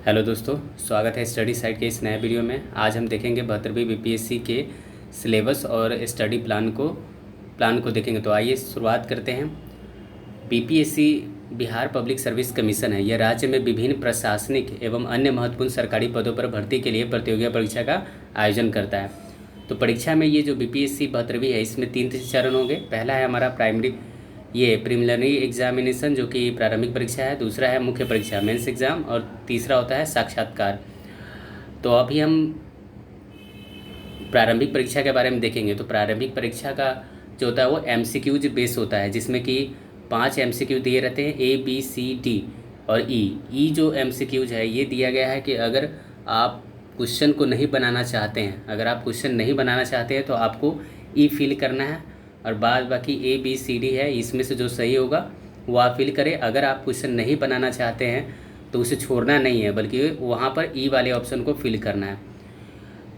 Hello दोस्तों, स्वागत है स्टडी साइट के इस नए वीडियो में। आज हम देखेंगे 72वीं बीपीएससी के सिलेबस और स्टडी प्लान को देखेंगे। तो आइए शुरुआत करते हैं। BPSC Bihar public service commission है। यह राज्य में विभिन्न प्रशासनिक एवं अन्य महत्वपूर्ण सरकारी पदों पर भर्ती के लिए प्रतियोगी परीक्षा का आयोजन करता है। तो परीक्षा में ये जो बीपीएससी 72वीं है, इसमें 3 चरण होंगे। पहला है हमारा प्रिलिमिनरी एग्जामिनेशन, जो कि प्रारंभिक परीक्षा है। दूसरा है मुख्य परीक्षा मेंस एग्ज़ाम, और तीसरा होता है साक्षात्कार। तो अभी हम प्रारंभिक परीक्षा के बारे में देखेंगे। तो प्रारंभिक परीक्षा का जो होता है वो एमसीक्यूज बेस होता है, जिसमें कि 5 एमसीक्यू दिए रहते हैं, ए बी सी डी और ई जो एमसीक्यूज है ये दिया गया है कि अगर आप क्वेश्चन को नहीं बनाना चाहते हैं, तो आपको ई फिल करना है, और बाद बाकी ए बी सी डी है, इसमें से जो सही होगा वो आप फिल करें। अगर आप क्वेश्चन नहीं बनाना चाहते हैं तो उसे छोड़ना नहीं है, बल्कि वहाँ पर ई वाले ऑप्शन को फिल करना है।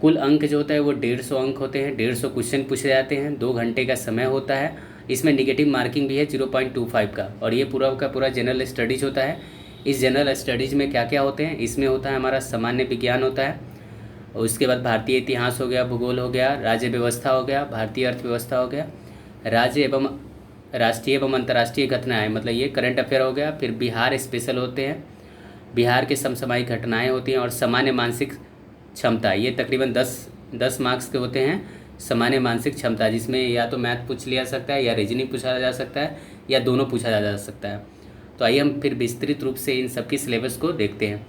कुल अंक जो होता है वो 150 अंक होते हैं। 150 क्वेश्चन पूछे जाते हैं। 2 घंटे का समय होता है। इसमें निगेटिव मार्किंग भी है 0.25 का, और ये पूरा का पूरा जनरल स्टडीज़ होता है। इस जनरल स्टडीज़ में क्या क्या होते हैं, इसमें होता है हमारा सामान्य विज्ञान होता है, और उसके बाद भारतीय इतिहास हो गया, भूगोल हो गया, राज्य व्यवस्था हो गया, भारतीय अर्थव्यवस्था हो गया, राज्य एवं राष्ट्रीय एवं अंतर्राष्ट्रीय घटनाएं, मतलब ये करंट अफेयर हो गया। फिर बिहार स्पेशल होते हैं, बिहार के समसामयिक घटनाएं होती हैं, और सामान्य मानसिक क्षमता, ये तकरीबन 10 मार्क्स के होते हैं। सामान्य मानसिक क्षमता, जिसमें या तो मैथ पूछ लिया सकता है, या रीजनिंग पूछा जा सकता है, या दोनों पूछा जा सकता है। तो आइए हम फिर विस्तृत रूप से इन सबकी सिलेबस को देखते हैं।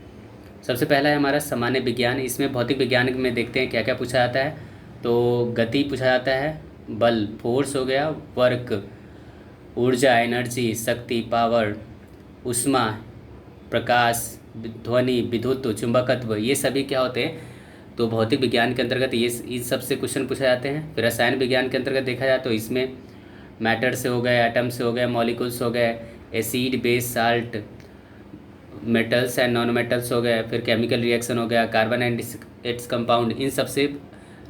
सबसे पहला है हमारा सामान्य विज्ञान। इसमें भौतिक विज्ञान में देखते हैं क्या क्या पूछा जाता है। तो गति पूछा जाता है, बल फोर्स हो गया, वर्क ऊर्जा एनर्जी, शक्ति पावर, ऊष्मा प्रकाश, ध्वनि विद्युत, चुंबकत्व, ये सभी क्या होते हैं। तो भौतिक विज्ञान के अंतर्गत ये इन सब से क्वेश्चन पूछे जाते हैं। फिर रसायन विज्ञान के अंतर्गत देखा जाए तो इसमें मैटर से हो गए, एटम से हो गए, मॉलिक्यूल्स हो गए, acid base salt, metals and non metals हो गए, फिर केमिकल रिएक्शन हो गया, कार्बन एंड इट्स कंपाउंड, इन सब से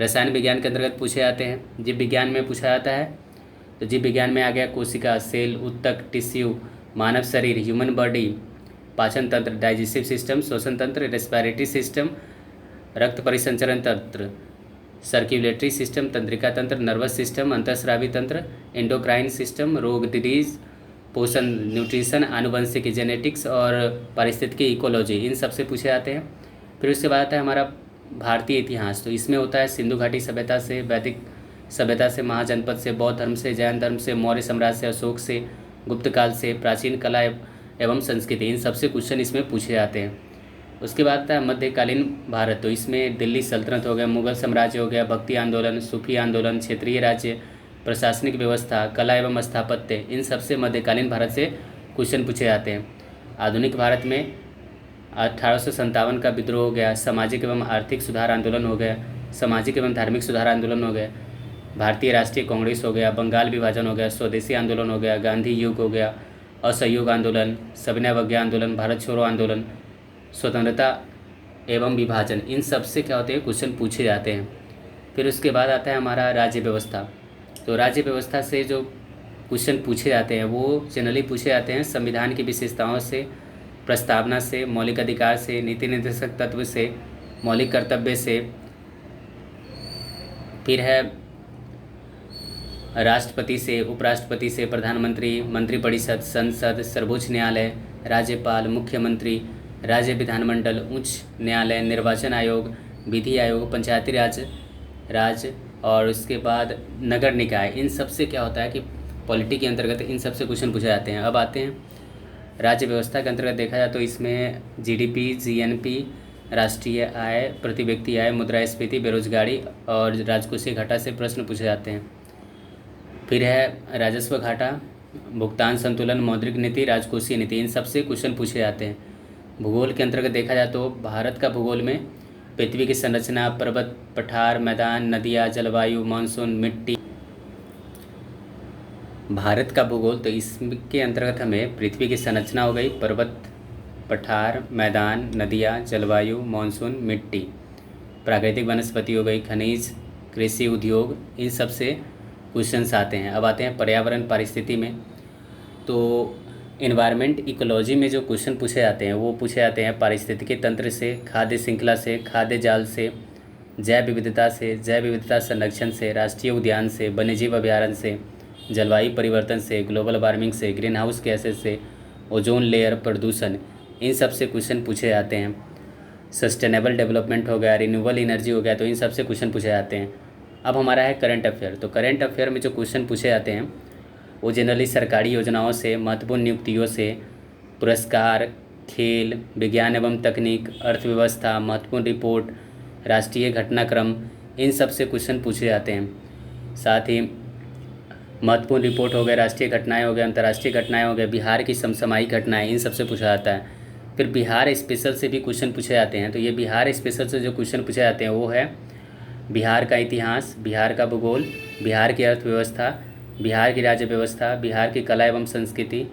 रसायन विज्ञान के अंतर्गत पूछे जाते हैं। जीव विज्ञान में पूछा जाता है, तो जीव विज्ञान में आ गया कोशिका, सेल, ऊतक, टिश्यू, मानव शरीर, ह्यूमन बॉडी, पाचन तंत्र, डाइजेस्टिव सिस्टम, श्वसन तंत्र, रेस्पिरेटरी सिस्टम, रक्त परिसंचरण तंत्र, सर्कुलेटरी सिस्टम, तंत्रिका तंत्र, नर्वस सिस्टम, अंतःस्रावी तंत्र, एंडोक्राइन सिस्टम, रोग डिजीज, पोषण न्यूट्रिशन, आनुवंशिक जेनेटिक्स और पारिस्थितिकी इकोलॉजी, इन सब से पूछे जाते हैं। फिर उसके बाद आता है हमारा भारतीय इतिहास। तो इसमें होता है सिंधु घाटी सभ्यता से, वैदिक सभ्यता से, महाजनपद से, बौद्ध धर्म से, जैन धर्म से, मौर्य साम्राज्य से, अशोक से, गुप्त काल से, प्राचीन कला एवं संस्कृति, इन सबसे क्वेश्चन इसमें पूछे जाते हैं। उसके बाद आता है मध्यकालीन भारत। तो इसमें दिल्ली सल्तनत हो गया, मुगल साम्राज्य हो गया, भक्ति आंदोलन, सूफी आंदोलन, क्षेत्रीय राज्य, प्रशासनिक व्यवस्था, कला एवं स्थापत्य, इन सबसे मध्यकालीन भारत से क्वेश्चन पूछे जाते हैं। आधुनिक भारत में 1857 का विद्रोह हो गया, सामाजिक एवं आर्थिक सुधार आंदोलन हो गया, सामाजिक एवं धार्मिक सुधार आंदोलन हो गया, भारतीय राष्ट्रीय कांग्रेस हो गया, बंगाल विभाजन हो गया, स्वदेशी आंदोलन हो गया, गांधी युग हो गया, असहयोग आंदोलन, सविनय अवज्ञा आंदोलन, भारत छोड़ो आंदोलन, स्वतंत्रता एवं विभाजन, इन सब से क्या होते हैं क्वेश्चन पूछे जाते हैं। फिर उसके बाद आता है हमारा राज्य व्यवस्था। तो राज्य व्यवस्था से जो क्वेश्चन पूछे जाते हैं वो जनरली पूछे जाते हैं संविधान की विशेषताओं से, प्रस्तावना से, मौलिक अधिकार से, नीति निर्देशक तत्व से, मौलिक कर्तव्य से, फिर है राष्ट्रपति से, उपराष्ट्रपति से, प्रधानमंत्री, मंत्रिपरिषद, संसद, सर्वोच्च न्यायालय, राज्यपाल, मुख्यमंत्री, राज्य विधानमंडल, उच्च न्यायालय, निर्वाचन आयोग, विधि आयोग, पंचायती राज और उसके बाद नगर निकाय, इन सब से क्या होता है कि पॉलिटी के अंतर्गत इन सब से क्वेश्चन पूछे जाते हैं। अब आते हैं राज्य व्यवस्था के अंतर्गत देखा जाए तो इसमें जीडीपी, जीएनपी, राष्ट्रीय आय, प्रति व्यक्ति आय, मुद्रास्फीति, बेरोजगारी और राजकोषीय घाटा से प्रश्न पूछे जाते हैं। फिर है राजस्व घाटा, भुगतान संतुलन, मौद्रिक नीति, राजकोषीय नीति, इन सब से क्वेश्चन पूछे जाते हैं। भूगोल के अंतर्गत देखा जाए तो भारत का भूगोल में पृथ्वी की संरचना, पर्वत, पठार, मैदान, नदियाँ, जलवायु, मानसून, मिट्टी, भारत का भूगोल, तो इसके अंतर्गत हमें पृथ्वी की संरचना हो गई, पर्वत, पठार, मैदान, नदियाँ, जलवायु, मानसून, मिट्टी, प्राकृतिक वनस्पति हो गई, खनिज, कृषि, उद्योग, इन सब से क्वेश्चंस आते हैं। अब आते हैं पर्यावरण पारिस्थिति में। तो इन्वायरमेंट इकोलॉजी में जो क्वेश्चन पूछे जाते हैं वो पूछे जाते हैं पारिस्थितिकी तंत्र से, खाद्य श्रृंखला से, खाद्य जाल से, जैव विविधता संरक्षण से, राष्ट्रीय उद्यान से, वन्यजीव अभयारण्य से, जलवायु परिवर्तन से, ग्लोबल वार्मिंग से, ग्रीन हाउस गैसेस से, ओजोन लेयर, प्रदूषण, इन सब से क्वेश्चन पूछे जाते हैं। सस्टेनेबल डेवलपमेंट हो गया, रिन्यूएबल एनर्जी हो गया, तो इन सब से क्वेश्चन पूछे जाते हैं। अब हमारा है करंट अफेयर। तो करंट अफेयर में जो क्वेश्चन पूछे जाते हैं वो जनरली सरकारी योजनाओं से, महत्वपूर्ण नियुक्तियों से, पुरस्कार, खेल, विज्ञान एवं तकनीक, अर्थव्यवस्था, महत्वपूर्ण रिपोर्ट, राष्ट्रीय घटनाक्रम, इन सब से क्वेश्चन पूछे जाते हैं। साथ ही महत्वपूर्ण रिपोर्ट हो गए, राष्ट्रीय घटनाएं हो गए, अंतर्राष्ट्रीय घटनाएं हो गए, बिहार की समसामयिक घटनाएं, इन सब से पूछा जाता है। फिर बिहार स्पेशल से भी क्वेश्चन पूछे जाते हैं। तो ये बिहार स्पेशल से जो क्वेश्चन पूछे जाते हैं वो है बिहार का इतिहास, बिहार का भूगोल, बिहार की अर्थव्यवस्था, बिहार की राज्य व्यवस्था, बिहार की कला एवं संस्कृति,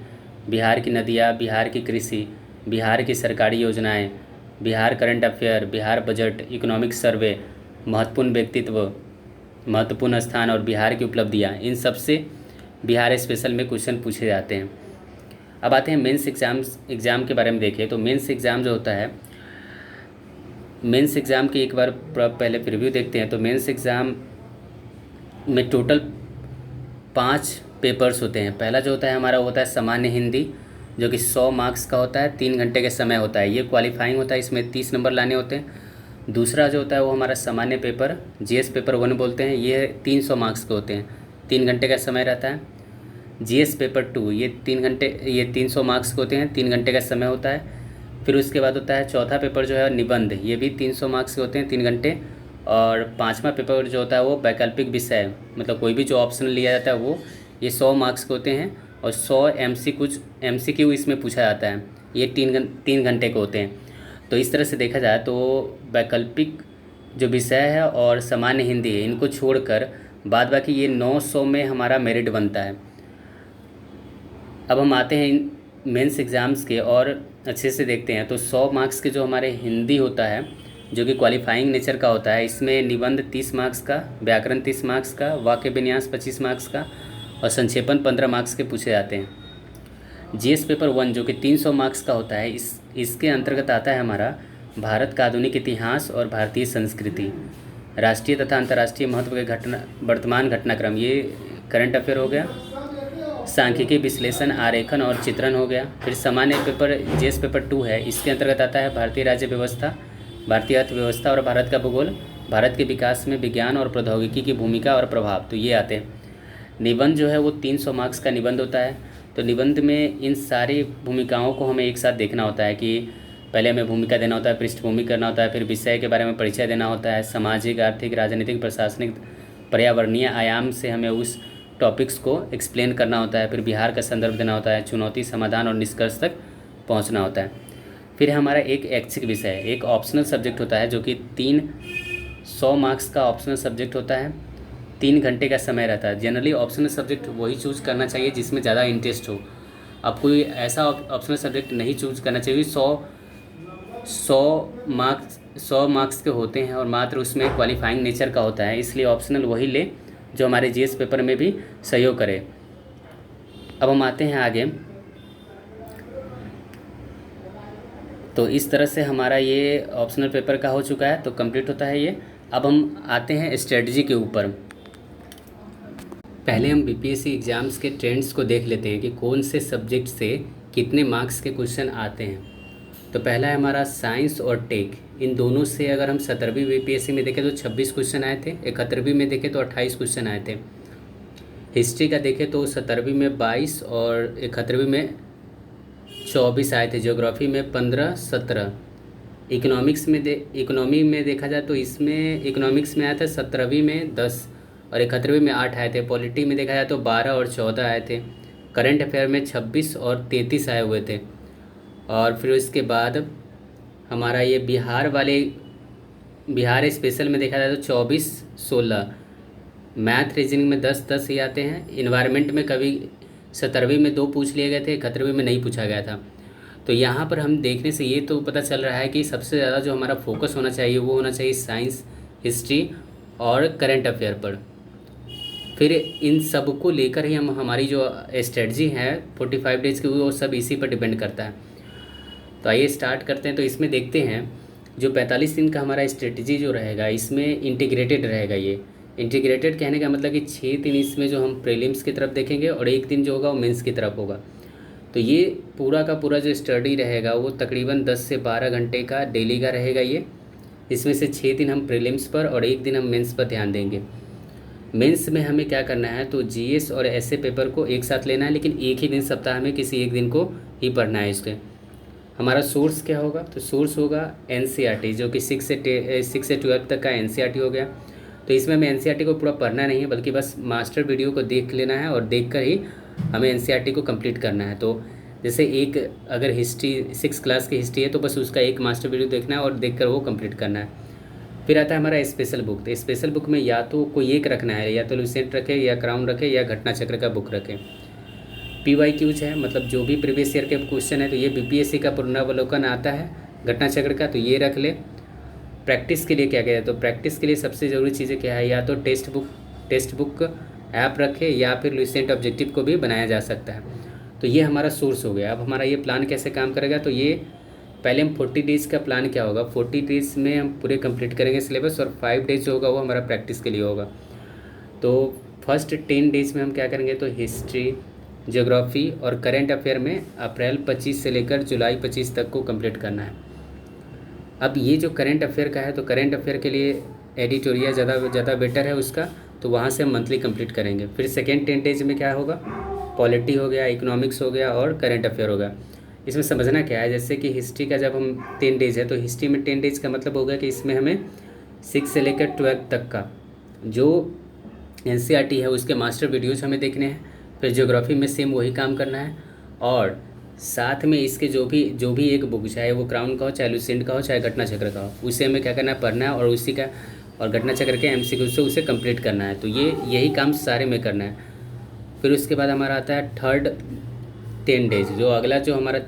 बिहार की नदियाँ, बिहार की कृषि, बिहार की सरकारी योजनाएं, Bihar current affair, Bihar budget, economic survey, महत्वपूर्ण व्यक्तित्व, महत्वपूर्ण स्थान और बिहार की उपलब्धियाँ, इन सब से बिहार स्पेशल में क्वेश्चन पूछे जाते हैं। अब आते हैं मेंस एग्ज़ाम के बारे में देखें। तो मेंस एग्ज़ाम जो होता है, मेंस एग्ज़ाम की एक बार पहले प्रीव्यू देखते हैं। तो मेंस एग्ज़ाम में टोटल 5 पेपर्स होते हैं। पहला जो होता है हमारा होता है सामान्य हिंदी, जो कि 100 मार्क्स का होता है, 3 घंटे का समय होता है। ये क्वालिफाइंग होता है, इसमें 30 नंबर लाने होते हैं। दूसरा जो होता है वो हमारा सामान्य पेपर, जीएस पेपर 1 बोलते हैं, ये 300 मार्क्स के होते हैं, 3 घंटे का समय रहता है। जीएस पेपर 2 ये 300 मार्क्स के होते हैं, 3 घंटे का समय होता है। फिर उसके बाद होता है चौथा पेपर जो है निबंध, ये भी 300 मार्क्स के होते हैं, 3 घंटे। और 5वां पेपर जो होता है वो वैकल्पिक विषय, मतलब कोई भी जो ऑप्शन लिया जाता है वो, ये 100 मार्क्स के होते हैं और 100 MCQ इसमें पूछा जाता है। ये 3 घंटे के होते हैं। तो इस तरह से देखा जाए तो वैकल्पिक जो विषय है और सामान्य हिंदी है, इनको छोड़कर बाद बाकी ये 900 में हमारा मेरिट बनता है। अब हम आते हैं इन मेंस एग्ज़ाम्स के और अच्छे से देखते हैं। तो 100 मार्क्स के जो हमारे हिंदी होता है, जो कि क्वालिफाइंग नेचर का होता है, इसमें निबंध 30 मार्क्स का, व्याकरण 30 मार्क्स का, वाक्य विन्यास 25 मार्क्स का और संक्षेपण 15 मार्क्स के पूछे जाते हैं। जीएस पेपर 1 जो कि 300 मार्क्स का होता है, इसके अंतर्गत आता है हमारा भारत का आधुनिक इतिहास और भारतीय संस्कृति, राष्ट्रीय तथा अंतर्राष्ट्रीय महत्व के वर्तमान घटनाक्रम, ये करंट अफेयर हो गया। सांख्यिकी विश्लेषण, आरेखन और चित्रण हो गया। फिर सामान्य पेपर जीएस पेपर 2 है, इसके अंतर्गत आता है भारतीय राज्य व्यवस्था, भारतीय अर्थव्यवस्था और भारत का भूगोल, भारत के विकास में विज्ञान और प्रौद्योगिकी की भूमिका और प्रभाव, तो ये आते हैं। निबंध जो है वो 300 मार्क्स का निबंध होता है। तो निबंध में इन सारी भूमिकाओं को हमें एक साथ देखना होता है कि पहले हमें भूमिका देना होता है, पृष्ठभूमि करना होता है, फिर विषय के बारे में परिचय देना होता है, सामाजिक, आर्थिक, राजनीतिक, प्रशासनिक, पर्यावरणीय आयाम से हमें उस टॉपिक्स को एक्सप्लेन करना होता है, फिर बिहार का संदर्भ देना होता है, चुनौती, समाधान और निष्कर्ष तक पहुंचना होता है। फिर हमारा एक ऐच्छिक विषय, एक ऑप्शनल सब्जेक्ट होता है, जो कि 100 मार्क्स का ऑप्शनल सब्जेक्ट होता है, 3 घंटे का समय रहता है। जनरली ऑप्शनल सब्जेक्ट वही चूज़ करना चाहिए जिसमें ज़्यादा इंटरेस्ट हो। अब कोई ऐसा ऑप्शनल सब्जेक्ट नहीं चूज़ करना चाहिए। 100 मार्क्स के होते हैं और मात्र उसमें क्वालिफाइंग नेचर का होता है, इसलिए ऑप्शनल वही ले जो हमारे जीएस पेपर में भी सहयोग करे। अब हम आते हैं आगे। तो इस तरह से हमारा ये ऑप्शनल पेपर का हो चुका है, तो कंप्लीट होता है ये। अब हम आते हैं स्ट्रेटजी के ऊपर। पहले हम बीपीएससी एग्ज़ाम्स के ट्रेंड्स को देख लेते हैं कि कौन से सब्जेक्ट से कितने मार्क्स के क्वेश्चन आते हैं। तो पहला है हमारा साइंस और टेक, इन दोनों से अगर हम 17वीं बीपीएससी में देखें तो 26 क्वेश्चन आए थे, 71वीं में देखें तो 28 क्वेश्चन आए थे। हिस्ट्री का देखें तो 17वीं में 22 और 71वीं में 24 आए थे। ज्योग्राफी में 15, 17। इकोनॉमी में देखा जाए तो इसमें इकोनॉमिक्स में आया था 17वीं में 10 और 71वीं में 8 आए थे। पॉलिटी में देखा जाए तो 12 और 14 आए थे। करंट अफेयर में 26 और 33 आए हुए थे। और फिर उसके बाद हमारा ये बिहार स्पेशल में देखा जाए तो 24, 16। मैथ रीजनिंग में 10 ही आते हैं। इन्वायरमेंट में कभी 17वीं में 2 पूछ लिए गए थे, 71वीं में नहीं पूछा गया था। तो यहाँ पर हम देखने से ये तो पता चल रहा है कि सबसे ज़्यादा जो हमारा फोकस होना चाहिए वो होना चाहिए साइंस, हिस्ट्री और करंट अफेयर पर। फिर इन सब को लेकर ही हम हमारी जो स्ट्रेटजी है 45 डेज़ की वो सब इसी पर डिपेंड करता है। तो आइए स्टार्ट करते हैं। तो इसमें देखते हैं जो 45 दिन का हमारा स्ट्रेटजी जो रहेगा इसमें इंटीग्रेटेड रहेगा। ये इंटीग्रेटेड कहने का मतलब कि 6 दिन इसमें जो हम प्रीलिम्स की तरफ देखेंगे और एक दिन जो होगा वो मेंस की तरफ होगा। तो ये पूरा का पूरा जो स्टडी रहेगा वो तकरीबन 10 से 12 घंटे का डेली का रहेगा। ये इसमें से 6 दिन हम प्रीलिम्स पर और एक दिन हम मेंस पर ध्यान देंगे। मेंस में हमें क्या करना है, तो जीएस और एसए पेपर को एक साथ लेना है, लेकिन एक ही दिन सप्ताह में किसी एक दिन को ही पढ़ना है। इसलिए हमारा सोर्स क्या होगा, तो सोर्स होगा एनसीईआरटी, जो कि 6 से 12 तक का एनसीईआरटी हो गया। तो इसमें हमें एनसीईआरटी को पूरा पढ़ना नहीं है, बल्कि बस मास्टर वीडियो को देख लेना है और देखकर ही हमें एनसीईआरटी को कंप्लीट करना है। तो जैसे एक अगर हिस्ट्री 6 क्लास की हिस्ट्री है तो बस उसका एक मास्टर वीडियो देखना है और देखकर वो कंप्लीट करना है। फिर आता है हमारा स्पेशल बुक। तो स्पेशल बुक में या तो कोई एक रखना है, या तो लुसेंट रखे, या क्राउन रखे, या घटना चक्र का बुक रखें। PYQs है, मतलब जो भी प्रीवियस ईयर के क्वेश्चन है, तो ये BPSC का पुनरावलोकन आता है घटना चक्र का, तो ये रख ले। प्रैक्टिस के लिए क्या क्या है, तो प्रैक्टिस के लिए सबसे ज़रूरी चीज़ें क्या है, या तो टेक्स्ट बुक ऐप रखे, या फिर लुसेंट ऑब्जेक्टिव को भी बनाया जा सकता है। तो ये हमारा सोर्स हो गया। अब हमारा ये प्लान कैसे काम करेगा, तो ये पहले हम 40 डेज़ का प्लान क्या होगा, 40 डेज़ में हम पूरे कंप्लीट करेंगे सिलेबस, और 5 डेज़ जो होगा वो हमारा प्रैक्टिस के लिए होगा। तो फर्स्ट 10 डेज़ में हम क्या करेंगे, तो हिस्ट्री, ज्योग्राफी और करेंट अफेयर में अप्रैल 25 से लेकर जुलाई 25 तक को कंप्लीट करना है। अब ये जो करेंट अफेयर का है, तो करेंट अफेयर के लिए एडिटोरियल ज़्यादा बेटर है उसका, तो वहाँ से हम मंथली कंप्लीट करेंगे। फिर सेकेंड 10 डेज में क्या होगा, पॉलिटी हो गया, इकोनॉमिक्स हो गया और करेंट अफेयर हो गया। इसमें समझना क्या है, जैसे कि हिस्ट्री का जब हम 10 डेज है, तो हिस्ट्री में 10 डेज का मतलब होगा कि इसमें हमें 6 से लेकर 12 तक का जो एनसीईआरटी है उसके मास्टर वीडियोज़ हमें देखने हैं। फिर ज्योग्राफी में सेम वही काम करना है, और साथ में इसके जो भी एक बुक, चाहे वो क्राउन का हो, चाहे लुसेंट का हो, चाहे घटना चक्र का हो, उसे हमें क्या करना है, पढ़ना है, और उसी का और घटना चक्र के MCQ से उसे कंप्लीट करना है। तो यही काम सारे में करना है। फिर उसके बाद हमारा आता है थर्ड 10 डेज, जो अगला जो हमारा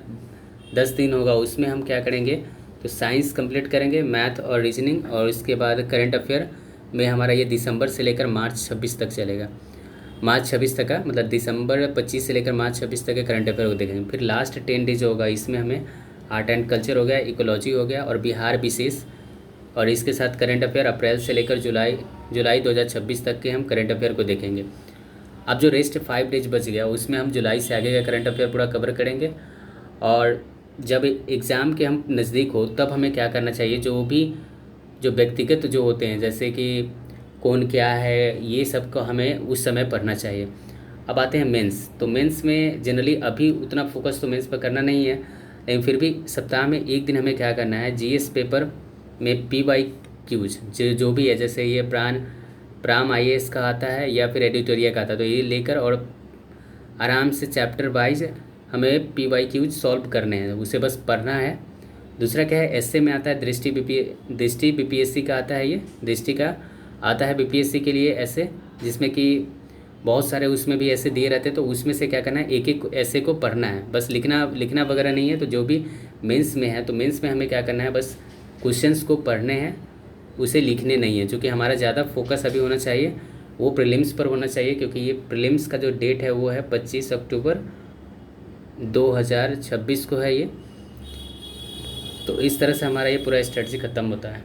10 दिन होगा उसमें हम क्या करेंगे, तो साइंस कंप्लीट करेंगे, मैथ और रीजनिंग, और उसके बाद करेंट अफेयर में हमारा ये दिसंबर से लेकर मार्च 26 तक चलेगा। मार्च 26 तक का मतलब दिसंबर 25 से लेकर मार्च 26 तक के करंट अफेयर को देखेंगे। फिर लास्ट 10 डेज होगा, इसमें हमें आर्ट एंड कल्चर हो गया, इकोलॉजी हो गया और बिहार विशेष, और इसके साथ करंट अफेयर अप्रैल से लेकर जुलाई 2026 तक के हम करंट अफेयर को देखेंगे। अब जो रेस्ट 5 डेज बच गया उसमें हम जुलाई से आगे का करंट अफेयर पूरा कवर करेंगे। और जब एग्ज़ाम के हम नज़दीक हो तब हमें क्या करना चाहिए, जो व्यक्तिगत जो होते हैं, जैसे कि कौन क्या है, ये सब को हमें उस समय पढ़ना चाहिए। अब आते हैं मेंस। तो मेंस में जनरली अभी उतना फोकस तो मेंस पर करना नहीं है, लेकिन फिर भी सप्ताह में एक दिन हमें क्या करना है, जीएस पेपर में PYQs जो भी है, जैसे ये प्राम IAS का आता है या फिर एडिटोरियल का आता है, तो ये लेकर और आराम से चैप्टर वाइज हमें PYQs सॉल्व करने हैं, उसे बस पढ़ना है। दूसरा क्या है, एसए में आता है दृष्टि BPSC का आता है, ये दृष्टि का आता है BPSC के लिए ऐसे, जिसमें कि बहुत सारे उसमें भी ऐसे दिए रहते हैं। तो उसमें से क्या करना है, एक एक ऐसे को पढ़ना है, बस लिखना वगैरह नहीं है। तो जो भी मेंस में है, तो मेंस में हमें क्या करना है, बस क्वेश्चंस को पढ़ने हैं, उसे लिखने नहीं है। जो कि हमारा ज़्यादा फोकस अभी होना चाहिए वो प्रीलिम्स पर होना चाहिए, क्योंकि ये प्रीलिम्स का जो डेट है वो है 25 अक्टूबर 2026 को है ये। तो इस तरह से हमारा ये पूरा स्ट्रेटजी ख़त्म होता है।